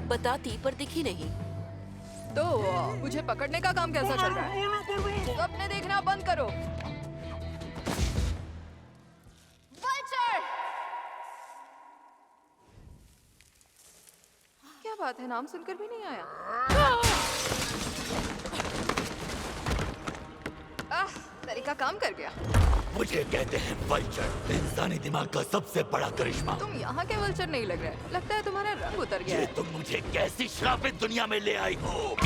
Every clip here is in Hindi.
बताती पर दिखी नहीं। तो मुझे पकड़ने का काम कैसा चल रहा है? सपने देखना बंद करो। Vulture! क्या बात है, नाम सुनकर भी नहीं आया। तरीका काम कर गया। मुझे कहते हैं वल्चर, इंसानी दिमाग का सबसे बड़ा करिश्मा। तुम यहाँ के वल्चर नहीं लग रहे। लगता है तुम्हारा रंग उतर गया ये है। तुम मुझे कैसी श्रापित दुनिया में ले आई हो?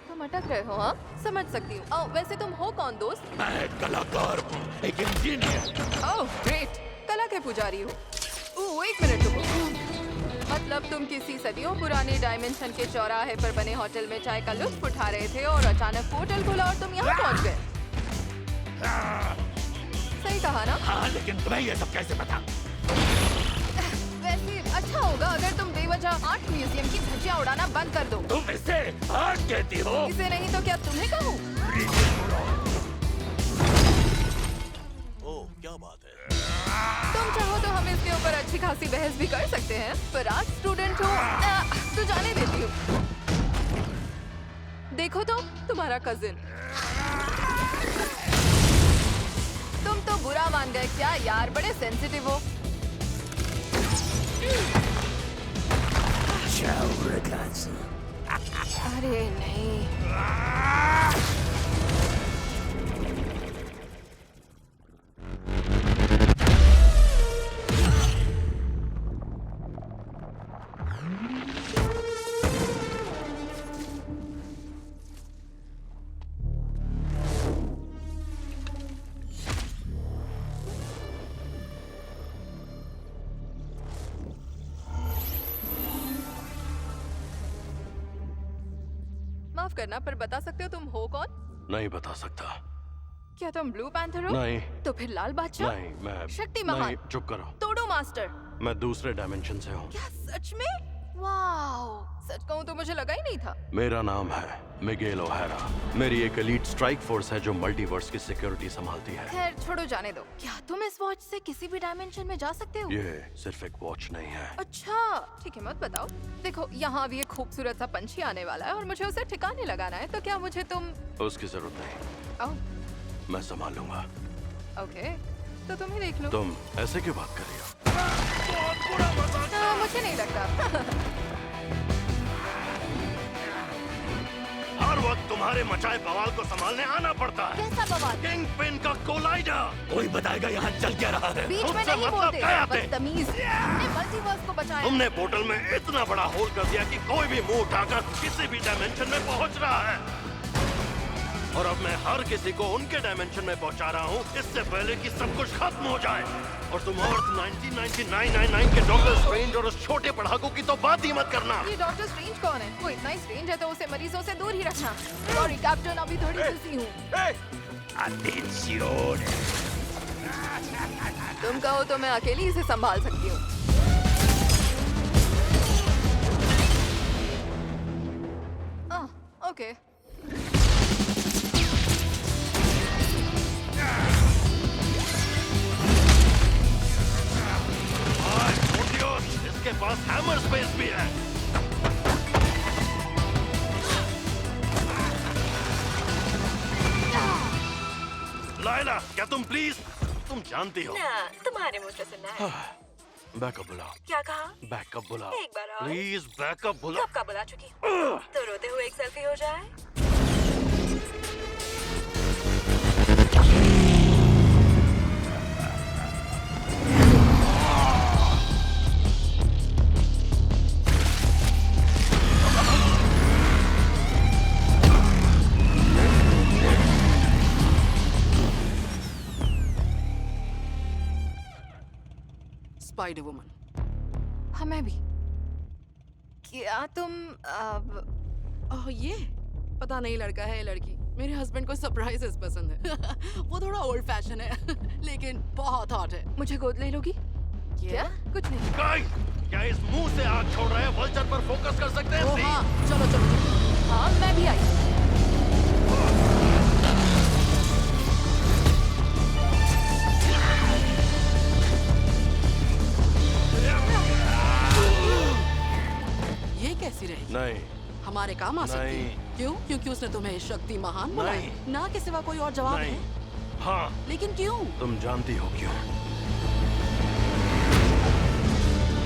तुम अटक रहे हो, हाँ? समझ सकती हूँ। वैसे तुम हो कौन दोस्त? मैं कलाकार हूँ, एक इंजीनियर। ओह ग्रेट, कला के पुजारी हो। एक मिनट रुको। मतलब तुम किसी सदियों पुराने डायमेंशन के चौराहे पर बने होटल में चाय का लुत्फ उठा रहे थे और अचानक पोर्टल खुला और तुम यहाँ पहुँच गए। सही कहा ना? हाँ, लेकिन तुम्हें ये सब कैसे पता? वैसे अच्छा होगा अगर तुम बेवजह आर्ट म्यूजियम की धज्जियां उड़ाना बंद कर दो। तुम इसे आर्ट कहती हो? इसे नहीं तो क्या तुम्हें कहूँ? ओह, क्या बात है? तुम चाहो तो हम इसके ऊपर अच्छी खासी बहस भी कर सकते हैं, पर आर्ट स्टूडेंट हो तो जाने देती हूँ। देखो तो तुम्हारा कजिन। तुम तो बुरा मान गए क्या यार? बड़े सेंसिटिव हो। अरे नहीं। माफ करना, पर बता सकते हो तुम हो कौन? नहीं बता सकता। क्या तुम ब्लू पैंथर हो? नहीं। तो फिर लाल बादशाह? नहीं, मैं शक्ति महान? नहीं, चुप करो। तोड़ो मास्टर? मैं दूसरे डायमेंशन से हूँ। क्या सच में? वाओ, सच कहूँ तो मुझे लगा ही नहीं था। मेरा नाम है मिगेल ओहारा। मेरी एक एलीट स्ट्राइक फोर्स है जो मल्टीवर्स की सिक्योरिटी संभालती है। खैर छोड़ो, जाने दो। क्या तुम इस वॉच से किसी भी डायमेंशन में जा सकते हो? ये सिर्फ एक वॉच नहीं है। अच्छा ठीक है, मत बताओ। देखो यहाँ अभी एक खूबसूरत सा पंछी आने वाला है और मुझे उसे ठिकाने लगाना है, तो क्या मुझे तुम? उसकी जरूरत नहीं, ओह मैं संभाल लूंगा। ओके, तो तुम ही देख लो। तुम ऐसे क्यों बात कर रही हो? मुझे नहीं लगता। हर वक्त तुम्हारे मचाए बवाल को संभालने आना पड़ता है। कैसा बवाल? किंग पिन का कोलाइडर। कोई बताएगा यहाँ चल क्या रहा है? बीच में तुमसे नहीं मतलब बोलते, क्या आते? बदतमीज। हमने मल्टीवर्स को बचाया। तुमने पोर्टल में इतना बड़ा होल कर दिया कि कोई भी मुंह उठाकर किसी भी डायमेंशन में पहुंच रहा है। और अब मैं हर किसी को उनके डायमेंशन में पहुंचा रहा हूं, इससे पहले कि सब कुछ खत्म हो जाए। और तुम अर्थ 1999 के डॉक्टर स्ट्रेंज और उस छोटे पढ़ाकू की तो बात ही मत करना। ये डॉक्टर स्ट्रेंज कौन है? वो इतना स्ट्रेंज है तो उसे मरीजों से दूर ही रखना। सॉरी कैप्टन, अभी थोड़ी बिजी हूँ। Attenzione! तुम कहो तो मैं अकेली इसे संभाल सकती हूँ। ओके। इसके पास हैमर स्पेस भी है। लायला, क्या तुम प्लीज? तुम जानती हो। ना, तुम्हारे मुंह से सुनना है। बैकअप बुलाओ। क्या कहा? बैकअप बुलाओ। एक बार और। प्लीज बैकअप बुलाओ। कब का बुला चुकी हूँ? तो रोते हुए एक सेल्फी हो जाए। Spider woman. हमें भी। क्या तुम ओह ये पता नहीं लड़का है या लड़की। मेरे हस्बैंड को सरप्राइजेस पसंद है। वो थोड़ा ओल्ड फैशन है लेकिन बहुत हॉट है। मुझे गोद ले लोगी? क्या? कुछ नहीं। गाइस, क्या इस मुंह से आग छोड़ रहे हैं? वल्चर पर फोकस कर सकते हैं ओह please? हाँ, चलो चलो चलो। हाँ मैं भी आई। नहीं। हमारे काम आ सकती नहीं। है। क्यों? क्योंकि उसने तुम्हें शक्तिमान बुलाया। नहीं। ना के सिवा कोई और जवाब नहीं। है? हाँ, लेकिन क्यों? तुम जानती हो क्यों।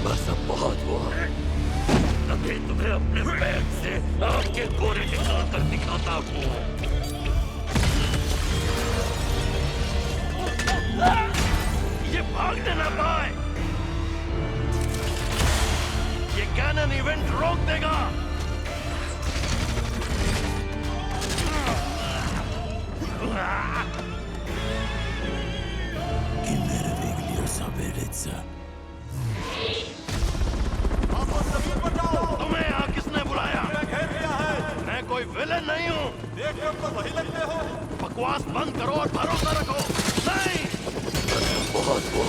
बस अब बहुत हुआ। अभी तुम्हें अपने बैग से आपके गोरे निकाल कर दिखाता हूँ। ये भागने ना पाए। ये कैनन इवेंट रोक देगा। तुम्हें यहाँ किसने बुलाया? मैं कोई विलेन नहीं हूँ। बकवास बंद करो और भरोसा रखो। नहीं, बहुत हुआ।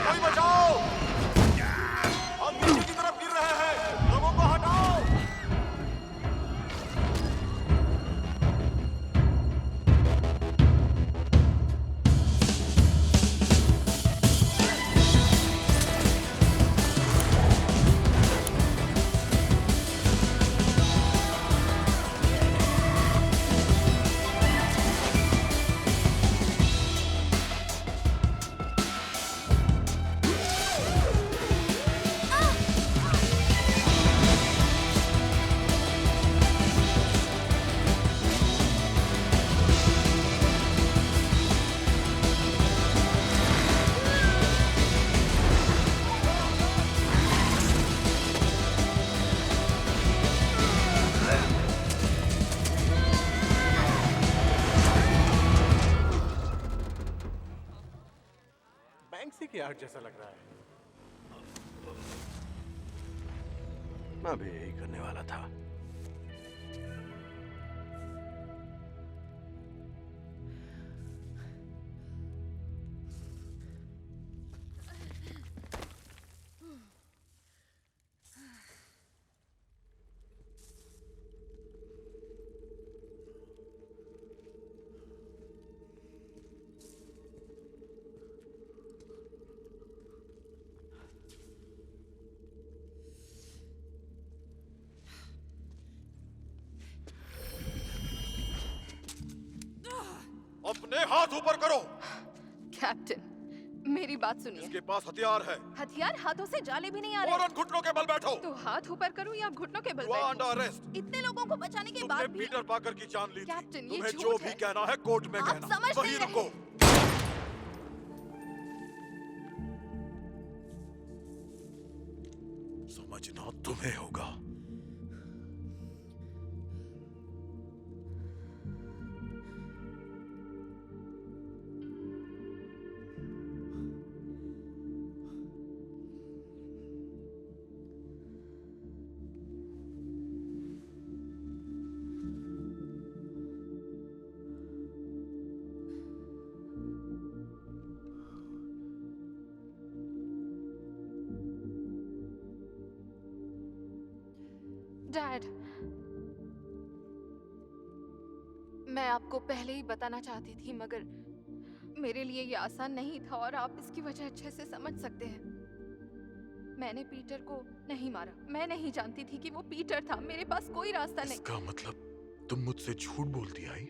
कोई बचाओ! हम नीचे की तरफ गिर रहे हैं। लोगों को हटाओ। बैंक्सी की आर्ट जैसा लग रहा है। मैं भी यही करने वाला था। अपने हाथ ऊपर करो। कैप्टन, मेरी बात सुनिए। इसके पास हथियार है। हथियार हाथों से जाले भी नहीं आ रहे। फौरन घुटनों के बल बैठो। तो हाथ ऊपर करूं या घुटनों के बल You are बैठूं? under arrest। इतने लोगों को बचाने के तुमने बाद भी पीटर पाकर की जान ली थी। कैप्टन, ये तुम्हें झूठ जो है। भी कहना है कोर्ट में आप कहना। समझ वहीं नहीं रुको। समझना तुम्हें होगा। डैड, मैं आपको पहले ही बताना चाहती थी, मगर मेरे लिए ये आसान नहीं था और आप इसकी वजह अच्छे से समझ सकते हैं। मैंने पीटर को नहीं मारा। मैं नहीं जानती थी कि वो पीटर था। मेरे पास कोई रास्ता नहीं। इसका मतलब तुम मुझसे झूठ बोलती आई?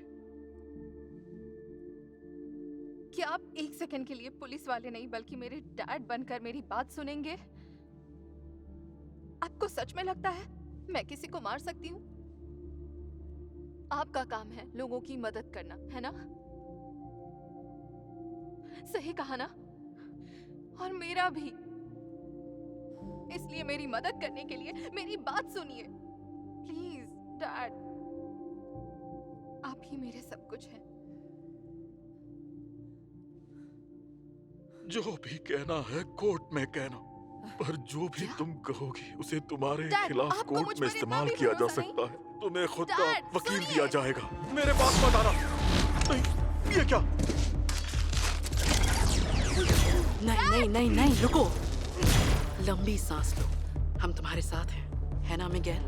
क्या आप एक सेकंड के लिए पुलिस वाले नहीं बल्कि मेरे डैड बनकर मेरी बात सुनेंगे? आपको सच में लगता है मैं किसी को मार सकती हूँ? आपका काम है लोगों की मदद करना, है ना? सही कहा ना? और मेरा भी। इसलिए मेरी मदद करने के लिए मेरी बात सुनिए प्लीज डैड। आप ही मेरे सब कुछ हैं। जो भी कहना है कोर्ट में कहना, पर जो भी तुम कहोगी उसे तुम्हारे डैड, खिलाफ आपको कोर्ट मुझ में पर इस्तेमाल इतना भी किया जा भरोसा सकता है। तुम्हें खुद का डैड, वकील सुनिए। दिया जाएगा। मेरे पास मत आना। नहीं, ये क्या? नहीं नहीं नहीं नहीं, रुको। लंबी सांस लो। हम तुम्हारे साथ हैं, है ना मिगेल?